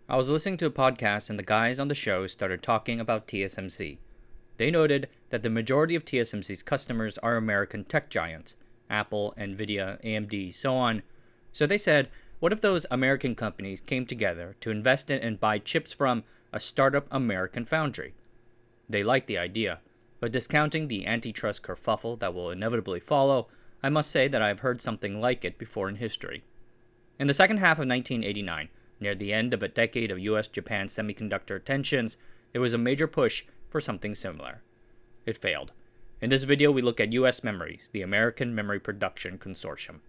I was listening to a podcast and the guys on the show started talking about TSMC. They noted that the majority of TSMC's customers are American tech giants, Apple, Nvidia, AMD, so on. So they said, what if those American companies came together to invest in and buy chips from a startup American foundry? They liked the idea, but discounting the antitrust kerfuffle that will inevitably follow, I must say that I have heard something like it before in history. In the second half of 1989, near the end of a decade of US-Japan semiconductor tensions, there was a major push for something similar. It failed. In this video, we look at US Memories, the American Memory Production Consortium.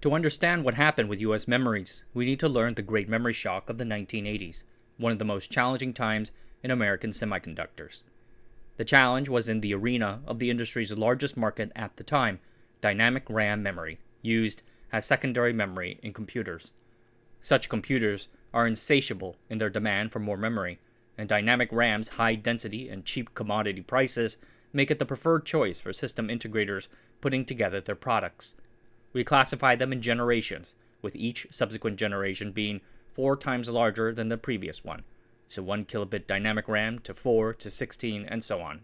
To understand what happened with US Memories, we need to learn the Great Memory Shock of the 1980s, one of the most challenging times in American semiconductors. The challenge was in the arena of the industry's largest market at the time, dynamic RAM memory, used as secondary memory in computers. Such computers are insatiable in their demand for more memory, and dynamic RAM's high density and cheap commodity prices make it the preferred choice for system integrators putting together their products. We classify them in generations, with each subsequent generation being 4 times larger than the previous one, so 1 kilobit dynamic RAM to 4 to 16 and so on.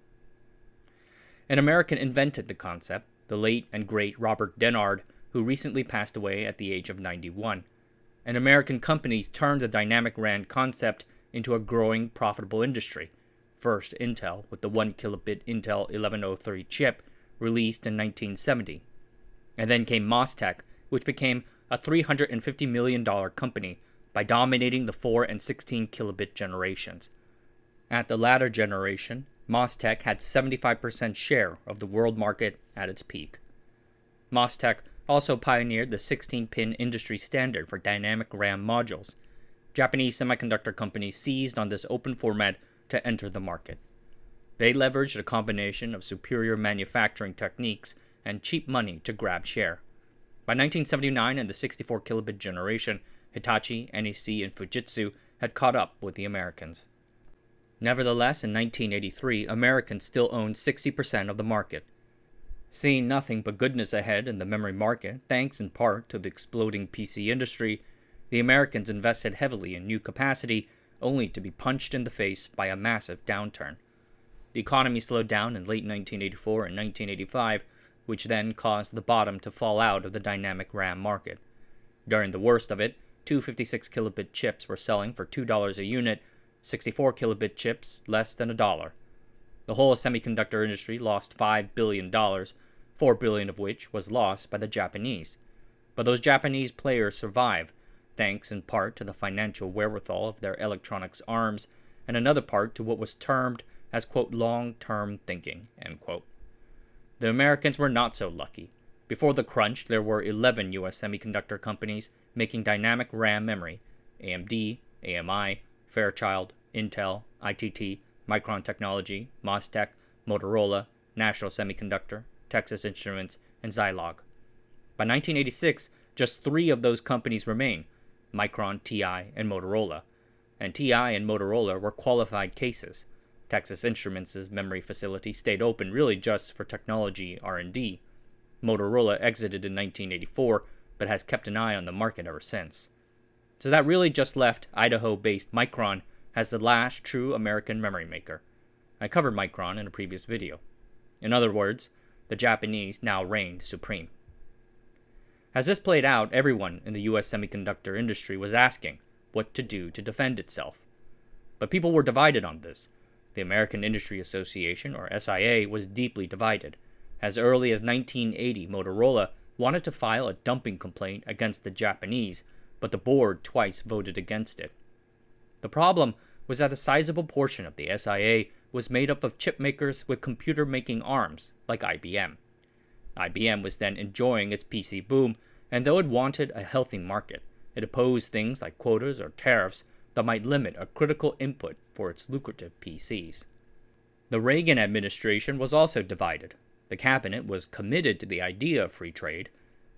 An American invented the concept, the late and great Robert Dennard, who recently passed away at the age of 91. And American companies turned the dynamic RAM concept into a growing, profitable industry. First, Intel, with the 1 kilobit Intel 1103 chip, released in 1970. And then came MasTec, which became a $350 million company by dominating the 4 and 16 kilobit generations. At the latter generation, MasTec had 75% share of the world market at its peak. MasTec also pioneered the 16-pin industry standard for dynamic RAM modules. Japanese semiconductor companies seized on this open format to enter the market. They leveraged a combination of superior manufacturing techniques and cheap money to grab share. By 1979 and the 64 kilobit generation, Hitachi, NEC, and Fujitsu had caught up with the Americans. Nevertheless, in 1983, Americans still owned 60% of the market. Seeing nothing but goodness ahead in the memory market, thanks in part to the exploding PC industry, the Americans invested heavily in new capacity, only to be punched in the face by a massive downturn. The economy slowed down in late 1984 and 1985, which then caused the bottom to fall out of the dynamic RAM market. During the worst of it, 256 kilobit chips were selling for $2 a unit, 64 kilobit chips less than $1. The whole semiconductor industry lost $5 billion, $4 billion of which was lost by the Japanese. But those Japanese players survived, thanks in part to the financial wherewithal of their electronics arms, and another part to what was termed as, quote, long-term thinking, end quote. The Americans were not so lucky. Before the crunch, there were 11 U.S. semiconductor companies making dynamic RAM memory: AMD, AMI, Fairchild, Intel, ITT, Micron Technology, MasTec, Motorola, National Semiconductor, Texas Instruments, and Zilog. By 1986, just 3 of those companies remain: Micron, TI, and Motorola. And TI and Motorola were qualified cases. Texas Instruments' memory facility stayed open really just for technology R&D. Motorola exited in 1984, but has kept an eye on the market ever since. So that really just left Idaho-based Micron as the last true American memory maker. I covered Micron in a previous video. In other words, the Japanese now reigned supreme. As this played out, everyone in the US semiconductor industry was asking what to do to defend itself. But people were divided on this. The American Industry Association, or SIA, was deeply divided. As early as 1980, Motorola wanted to file a dumping complaint against the Japanese, but the board twice voted against it. The problem was that a sizable portion of the SIA was made up of chip makers with computer-making arms, like IBM. IBM was then enjoying its PC boom, and though it wanted a healthy market, it opposed things like quotas or tariffs that might limit a critical input for its lucrative PCs. The Reagan administration was also divided. The cabinet was committed to the idea of free trade.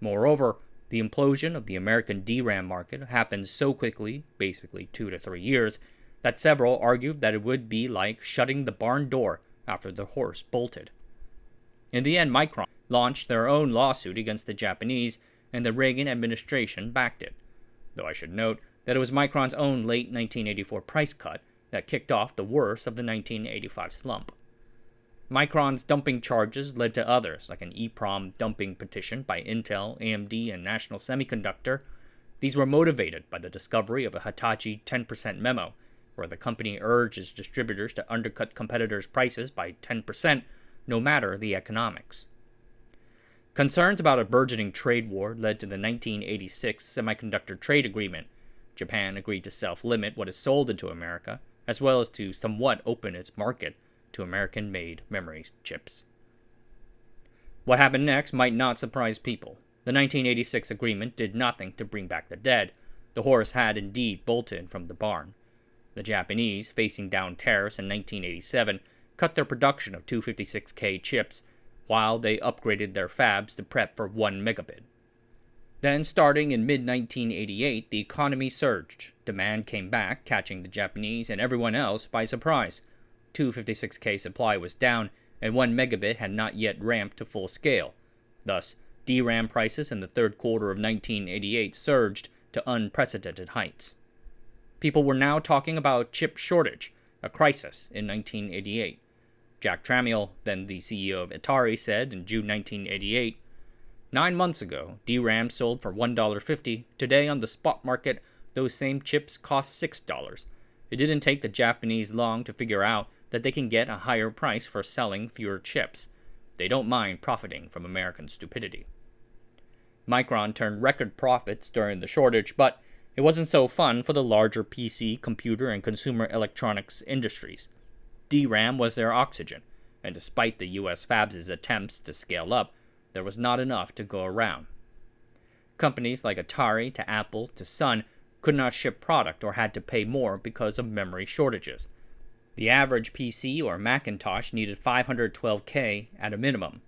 Moreover, the implosion of the American DRAM market happened so quickly, basically 2 to 3 years, that several argued that it would be like shutting the barn door after the horse bolted. In the end, Micron launched their own lawsuit against the Japanese, and the Reagan administration backed it. Though I should note, that it was Micron's own late 1984 price cut that kicked off the worst of the 1985 slump. Micron's dumping charges led to others, like an EEPROM dumping petition by Intel, AMD, and National Semiconductor. These were motivated by the discovery of a Hitachi 10% memo, where the company urged its distributors to undercut competitors' prices by 10%, no matter the economics. Concerns about a burgeoning trade war led to the 1986 Semiconductor Trade Agreement. Japan agreed to self-limit what is sold into America, as well as to somewhat open its market to American-made memory chips. What happened next might not surprise people. The 1986 agreement did nothing to bring back the dead. The horse had indeed bolted from the barn. The Japanese, facing down tariffs in 1987, cut their production of 256K chips, while they upgraded their fabs to prep for 1 megabit. Then, starting in mid-1988, the economy surged. Demand came back, catching the Japanese and everyone else by surprise. 256K supply was down, and 1 megabit had not yet ramped to full scale. Thus, DRAM prices in the third quarter of 1988 surged to unprecedented heights. People were now talking about chip shortage, a crisis in 1988. Jack Tramiel, then the CEO of Atari, said in June 1988, 9 months ago, DRAM sold for $1.50. Today on the spot market, those same chips cost $6. It didn't take the Japanese long to figure out that they can get a higher price for selling fewer chips. They don't mind profiting from American stupidity. Micron turned record profits during the shortage, but it wasn't so fun for the larger PC, computer, and consumer electronics industries. DRAM was their oxygen, and despite the US fabs' attempts to scale up, there was not enough to go around. Companies like Atari to Apple to Sun could not ship product or had to pay more because of memory shortages. The average PC or Macintosh needed 512K at a minimum.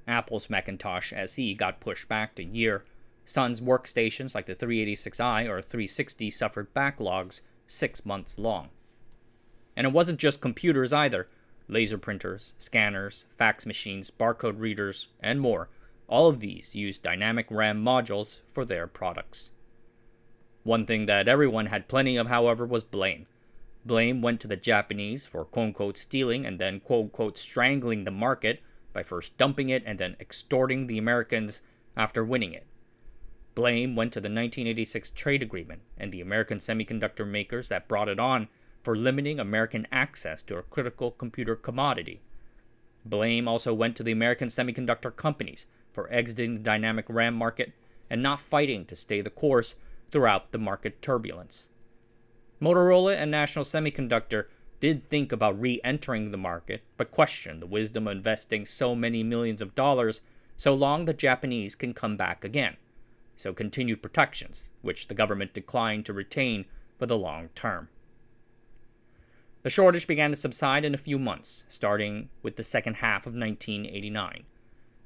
Apple's Macintosh SE got pushed back a year. Sun's workstations like the 386i or 360 suffered backlogs 6 months long. And it wasn't just computers either. Laser printers, scanners, fax machines, barcode readers, and more. All of these used dynamic RAM modules for their products. One thing that everyone had plenty of, however, was blame. Blame went to the Japanese for quote-unquote stealing and then quote-unquote strangling the market by first dumping it and then extorting the Americans after winning it. Blame went to the 1986 trade agreement and the American semiconductor makers that brought it on for limiting American access to a critical computer commodity. Blame also went to the American semiconductor companies for exiting the dynamic RAM market and not fighting to stay the course throughout the market turbulence. Motorola and National Semiconductor did think about re-entering the market, but questioned the wisdom of investing so many millions of dollars so long the Japanese can come back again. So continued protections, which the government declined to retain for the long term. The shortage began to subside in a few months, starting with the second half of 1989.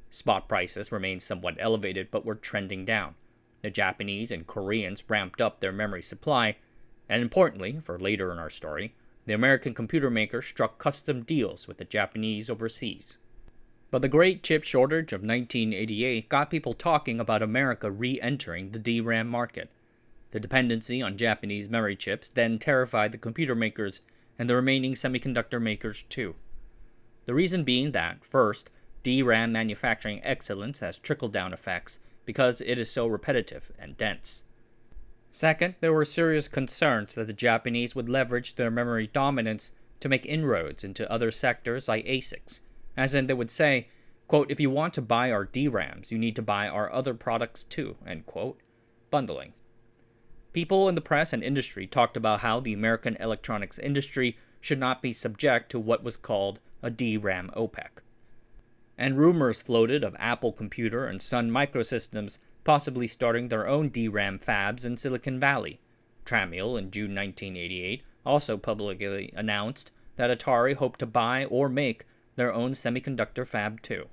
Spot prices remained somewhat elevated but were trending down. The Japanese and Koreans ramped up their memory supply, and importantly, for later in our story, the American computer maker struck custom deals with the Japanese overseas. But the great chip shortage of 1988 got people talking about America re-entering the DRAM market. The dependency on Japanese memory chips then terrified the computer makers and the remaining semiconductor makers too. The reason being that, first, DRAM manufacturing excellence has trickle-down effects because it is so repetitive and dense. Second, there were serious concerns that the Japanese would leverage their memory dominance to make inroads into other sectors like ASICs, as in they would say, quote, if you want to buy our DRAMs, you need to buy our other products too, end quote, bundling. People in the press and industry talked about how the American electronics industry should not be subject to what was called a DRAM OPEC. And rumors floated of Apple Computer and Sun Microsystems possibly starting their own DRAM fabs in Silicon Valley. Tramiel, in June 1988, also publicly announced that Atari hoped to buy or make their own semiconductor fab too.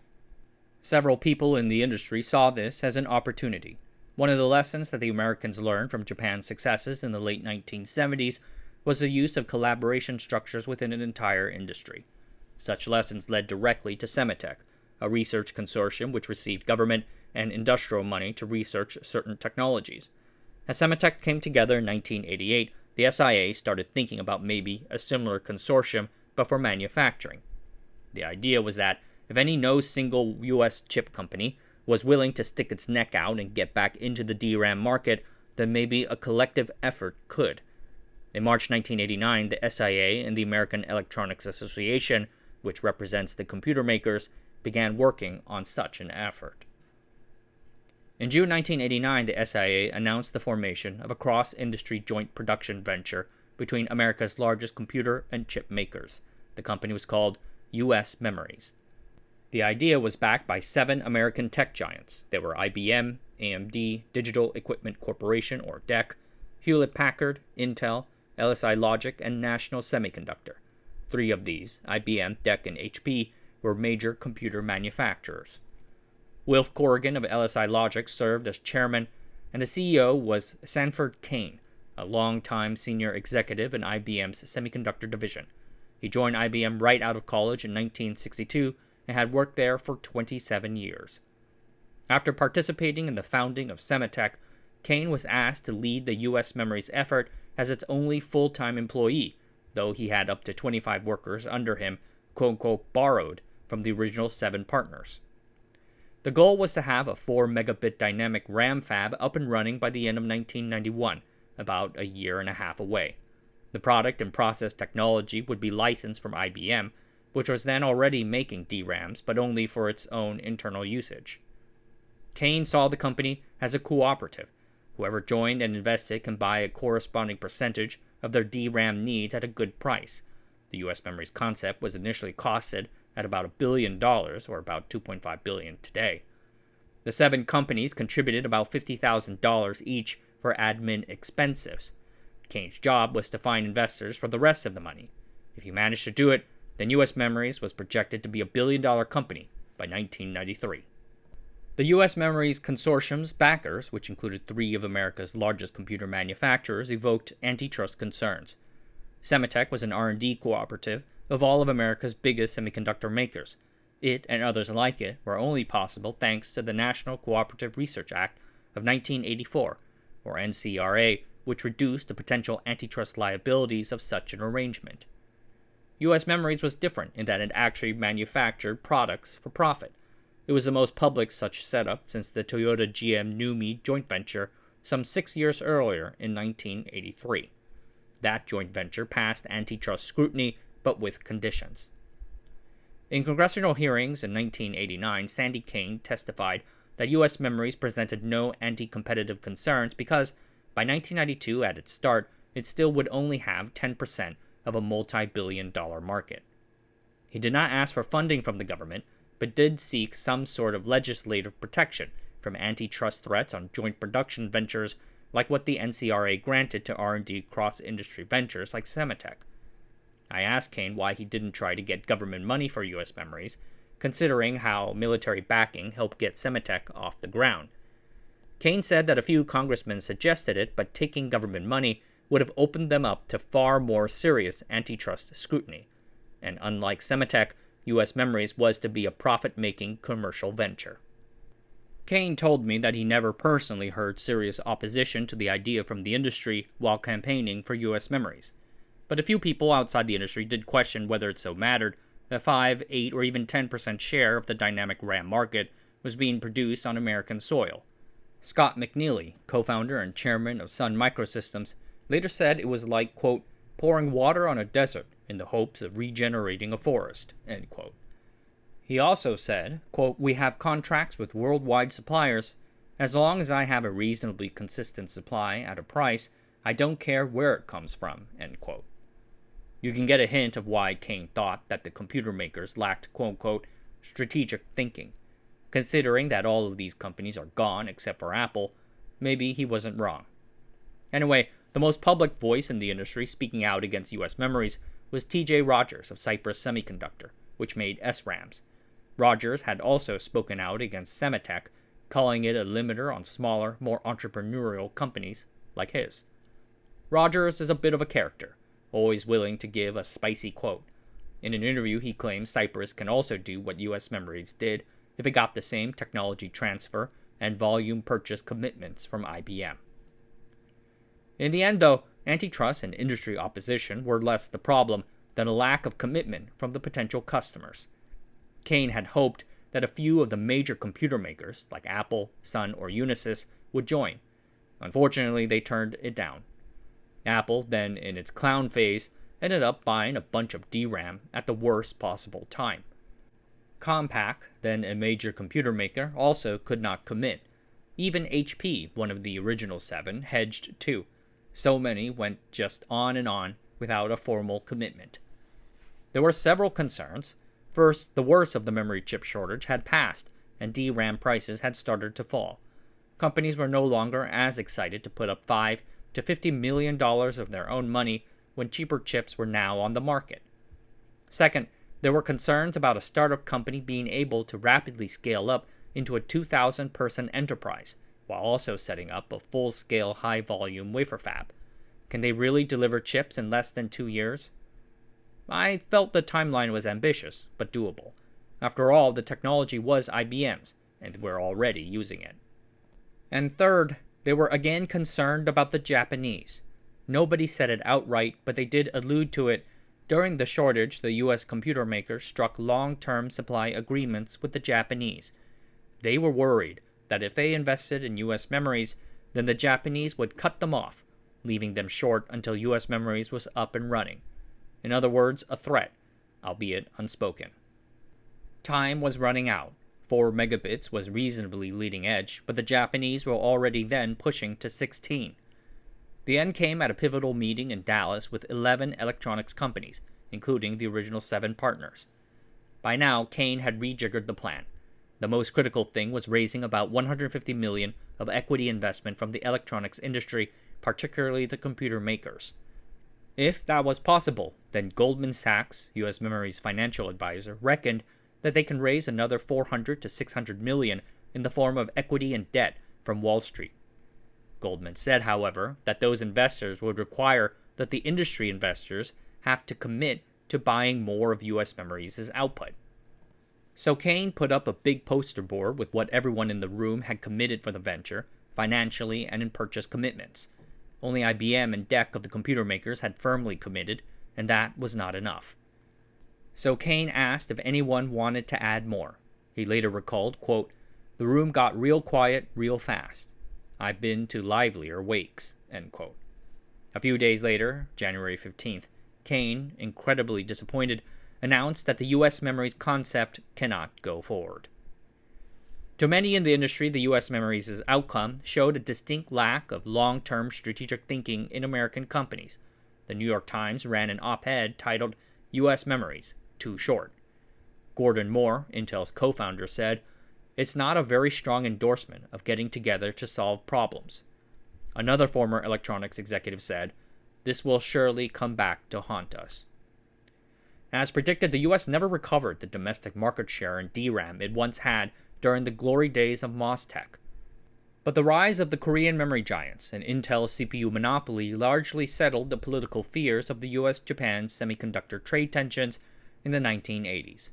Several people in the industry saw this as an opportunity. One of the lessons that the Americans learned from Japan's successes in the late 1970s was the use of collaboration structures within an entire industry. Such lessons led directly to Semitech, a research consortium which received government and industrial money to research certain technologies. As Semitech came together in 1988, the SIA started thinking about maybe a similar consortium, but for manufacturing. The idea was that if no single US chip company was willing to stick its neck out and get back into the DRAM market, then maybe a collective effort could. In March 1989, the SIA and the American Electronics Association, which represents the computer makers, began working on such an effort. In June 1989, the SIA announced the formation of a cross-industry joint production venture between America's largest computer and chip makers. The company was called US Memories. The idea was backed by 7 American tech giants. They were IBM, AMD, Digital Equipment Corporation, or DEC, Hewlett-Packard, Intel, LSI Logic, and National Semiconductor. 3 of these, IBM, DEC, and HP, were major computer manufacturers. Wilf Corrigan of LSI Logic served as chairman, and the CEO was Sanford Kane, a longtime senior executive in IBM's semiconductor division. He joined IBM right out of college in 1962 and had worked there for 27 years. After participating in the founding of Semitech, Kane was asked to lead the US Memories effort as its only full-time employee, though he had up to 25 workers under him, quote-unquote, borrowed from the original 7 partners. The goal was to have a 4-megabit dynamic RAM fab up and running by the end of 1991, about a year and a half away. The product and process technology would be licensed from IBM, which was then already making DRAMs, but only for its own internal usage. Kane saw the company as a cooperative. Whoever joined and invested can buy a corresponding percentage of their DRAM needs at a good price. The US Memories concept was initially costed at about $1 billion, or about $2.5 billion today. The 7 companies contributed about $50,000 each for admin expenses. Kane's job was to find investors for the rest of the money. If he managed to do it, then US Memories was projected to be a $1 billion company by 1993. The US Memories Consortium's backers, which included 3 of America's largest computer manufacturers, evoked antitrust concerns. Semitech was an R&D cooperative of all of America's biggest semiconductor makers. It and others like it were only possible thanks to the National Cooperative Research Act of 1984, or NCRA, which reduced the potential antitrust liabilities of such an arrangement. US Memories was different in that it actually manufactured products for profit. It was the most public such setup since the Toyota GM NUMMI joint venture some 6 years earlier in 1983. That joint venture passed antitrust scrutiny, but with conditions. In congressional hearings in 1989, Sandy Kane testified that US Memories presented no anti-competitive concerns because, by 1992 at its start, it still would only have 10% of a multi-billion-dollar market. He did not ask for funding from the government, but did seek some sort of legislative protection from antitrust threats on joint production ventures like what the NCRA granted to R&D cross-industry ventures like Semitech. I asked Kane why he didn't try to get government money for US Memories, considering how military backing helped get Semitech off the ground. Kane said that a few congressmen suggested it, but taking government money would have opened them up to far more serious antitrust scrutiny. And unlike Semitech, US Memories was to be a profit-making commercial venture. Kane told me that he never personally heard serious opposition to the idea from the industry while campaigning for US Memories. But a few people outside the industry did question whether it so mattered that 5, 8, or even 10% share of the dynamic RAM market was being produced on American soil. Scott McNeely, co-founder and chairman of Sun Microsystems, later said it was like, quote, pouring water on a desert in the hopes of regenerating a forest, end quote. He also said, quote, we have contracts with worldwide suppliers. As long as I have a reasonably consistent supply at a price, I don't care where it comes from, end quote. You can get a hint of why Kane thought that the computer makers lacked, quote-unquote, strategic thinking. Considering that all of these companies are gone except for Apple, maybe he wasn't wrong. Anyway, the most public voice in the industry speaking out against US Memories was T.J. Rogers of Cypress Semiconductor, which made SRAMs. Rogers had also spoken out against Semitech, calling it a limiter on smaller, more entrepreneurial companies like his. Rogers is a bit of a character, always willing to give a spicy quote. In an interview, he claims Cypress can also do what US Memories did if it got the same technology transfer and volume purchase commitments from IBM. In the end, though, antitrust and industry opposition were less the problem than a lack of commitment from the potential customers. Kane had hoped that a few of the major computer makers, like Apple, Sun, or Unisys, would join. Unfortunately, they turned it down. Apple, then in its clown phase, ended up buying a bunch of DRAM at the worst possible time. Compaq, then a major computer maker, also could not commit. Even HP, one of the original 7, hedged too. So many went just on and on without a formal commitment. There were several concerns. First, the worst of the memory chip shortage had passed, and DRAM prices had started to fall. Companies were no longer as excited to put up $5 to $50 million of their own money when cheaper chips were now on the market. Second, there were concerns about a startup company being able to rapidly scale up into a 2,000-person enterprise, while also setting up a full-scale high-volume wafer fab. Can they really deliver chips in less than 2 years? I felt the timeline was ambitious, but doable. After all, the technology was IBM's, and we're already using it. And third, they were again concerned about the Japanese. Nobody said it outright, but they did allude to it. During the shortage, the U.S. computer makers struck long-term supply agreements with the Japanese. They were worried that if they invested in U.S. memories, then the Japanese would cut them off, leaving them short until U.S. memories was up and running. In other words, a threat, albeit unspoken. Time was running out. 4 megabits was reasonably leading edge, but the Japanese were already then pushing to 16. The end came at a pivotal meeting in Dallas with 11 electronics companies, including the original 7 partners. By now, Kane had rejiggered the plan. The most critical thing was raising about $150 million of equity investment from the electronics industry, particularly the computer makers. If that was possible, then Goldman Sachs, U.S. Memory's financial advisor, reckoned that they can raise another $400 to $600 million in the form of equity and debt from Wall Street. Goldman said, however, that those investors would require that the industry investors have to commit to buying more of U.S. Memory's output. So Kane put up a big poster board with what everyone in the room had committed for the venture, financially and in purchase commitments. Only IBM and DEC of the computer makers had firmly committed, and that was not enough. So Kane asked if anyone wanted to add more. He later recalled, quote, "The room got real quiet real fast. I've been to livelier wakes," end quote. A few days later, January 15th, Kane, incredibly disappointed, announced that the U.S. Memories concept cannot go forward. To many in the industry, the U.S. Memories' outcome showed a distinct lack of long-term strategic thinking in American companies. The New York Times ran an op-ed titled U.S. Memories, Too Short. Gordon Moore, Intel's co-founder, said, "It's not a very strong endorsement of getting together to solve problems." Another former electronics executive said, "This will surely come back to haunt us." As predicted, the U.S. never recovered the domestic market share in DRAM it once had during the glory days of MOSTech. But the rise of the Korean memory giants and Intel's CPU monopoly largely settled the political fears of the U.S.-Japan semiconductor trade tensions in the 1980s.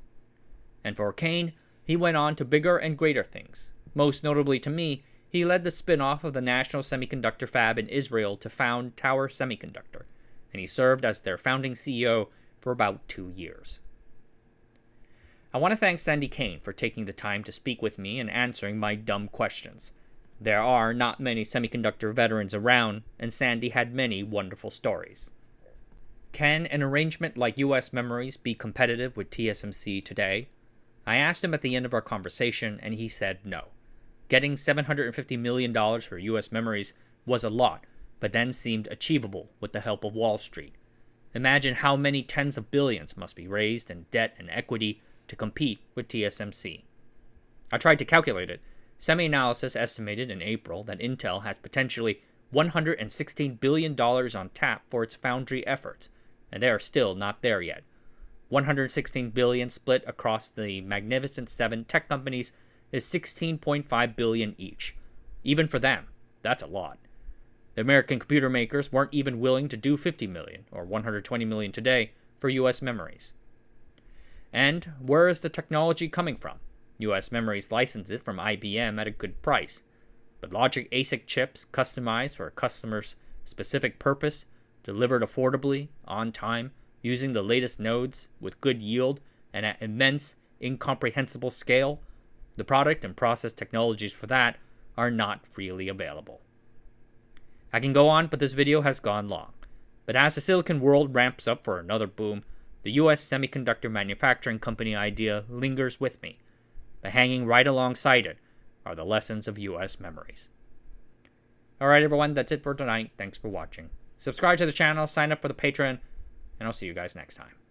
And for Kane, he went on to bigger and greater things. Most notably to me, he led the spin-off of the National Semiconductor Fab in Israel to found Tower Semiconductor, and he served as their founding CEO for about 2 years. I want to thank Sandy Kane for taking the time to speak with me and answering my dumb questions. There are not many semiconductor veterans around, and Sandy had many wonderful stories. Can an arrangement like U.S. Memories be competitive with TSMC today? I asked him at the end of our conversation, and he said no. Getting $750 million for U.S. Memories was a lot, but then seemed achievable with the help of Wall Street. Imagine how many tens of billions must be raised in debt and equity to compete with TSMC. I tried to calculate it. SemiAnalysis estimated in April that Intel has potentially $116 billion on tap for its foundry efforts, and they are still not there yet. $116 billion split across the Magnificent Seven tech companies is $16.5 billion each. Even for them, that's a lot. The American computer makers weren't even willing to do $50 million, or $120 million today, for U.S. Memories. And where is the technology coming from? U.S. Memories licensed it from IBM at a good price. But logic ASIC chips customized for a customer's specific purpose, delivered affordably, on time, using the latest nodes with good yield and at immense, incomprehensible scale, the product and process technologies for that are not freely available. I can go on, but this video has gone long. But as the silicon world ramps up for another boom, the US semiconductor manufacturing company idea lingers with me. But hanging right alongside it are the lessons of US memories. Alright everyone, that's it for tonight. Thanks for watching. Subscribe to the channel, sign up for the Patreon, and I'll see you guys next time.